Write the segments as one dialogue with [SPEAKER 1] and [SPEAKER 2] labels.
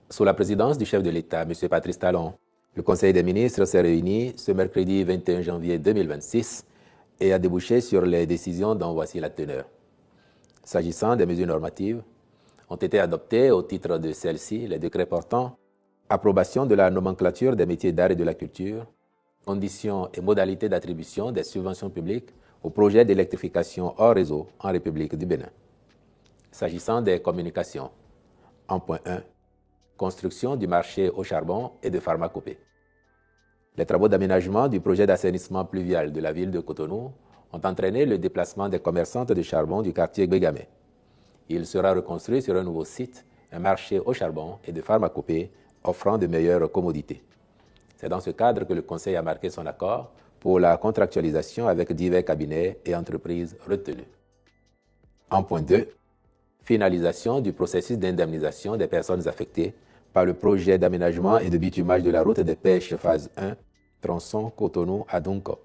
[SPEAKER 1] Sous la présidence du chef de l'État, M. Patrice Talon, le Conseil des ministres s'est réuni ce mercredi 21 janvier 2026 et a débouché sur les décisions dont voici la teneur. S'agissant des mesures normatives, ont été adoptés au titre de celles-ci les décrets portant approbation de la nomenclature des métiers d'art et de la culture, conditions et modalités d'attribution des subventions publiques aux projets d'électrification hors réseau en République du Bénin. S'agissant des communications, en point 1, construction du marché au charbon et de pharmacopée. Les travaux d'aménagement du projet d'assainissement pluvial de la ville de Cotonou ont entraîné le déplacement des commerçantes de charbon du quartier Bégamé. Il sera reconstruit sur un nouveau site, un marché au charbon et de pharmacopée offrant de meilleures commodités. C'est dans ce cadre que le Conseil a marqué son accord pour la contractualisation avec divers cabinets et entreprises retenus. En point 2, finalisation du processus d'indemnisation des personnes affectées par le projet d'aménagement et de bitumage de la route des pêches phase 1, tronçon Cotonou-Adunko.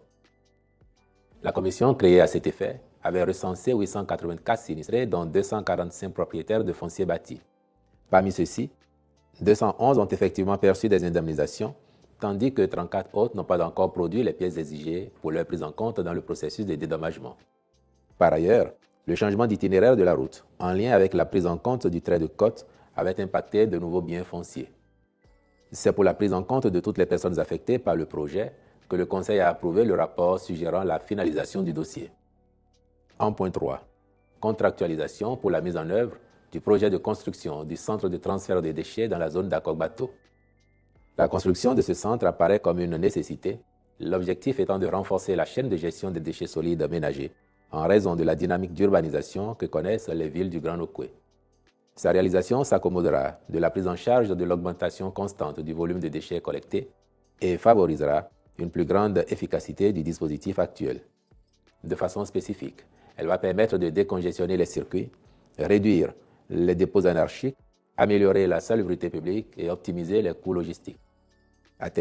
[SPEAKER 1] La commission créée à cet effet avait recensé 884 sinistrés, dont 245 propriétaires de fonciers bâtis. Parmi ceux-ci, 211 ont effectivement perçu des indemnisations, tandis que 34 autres n'ont pas encore produit les pièces exigées pour leur prise en compte dans le processus de dédommagement. Par ailleurs, le changement d'itinéraire de la route, en lien avec la prise en compte du trait de côte, avait impacté de nouveaux biens fonciers. C'est pour la prise en compte de toutes les personnes affectées par le projet que le Conseil a approuvé le rapport suggérant la finalisation du dossier. En point 3, contractualisation pour la mise en œuvre du projet de construction du centre de transfert des déchets dans la zone d'Akogbato. La construction de ce centre apparaît comme une nécessité, l'objectif étant de renforcer la chaîne de gestion des déchets solides ménagers en raison de la dynamique d'urbanisation que connaissent les villes du Grand Okoué. Sa réalisation s'accommodera de la prise en charge de l'augmentation constante du volume de déchets collectés et favorisera une plus grande efficacité du dispositif actuel. De façon spécifique, elle va permettre de décongestionner les circuits, réduire les dépôts anarchiques, améliorer la salubrité publique et optimiser les coûts logistiques. À terme,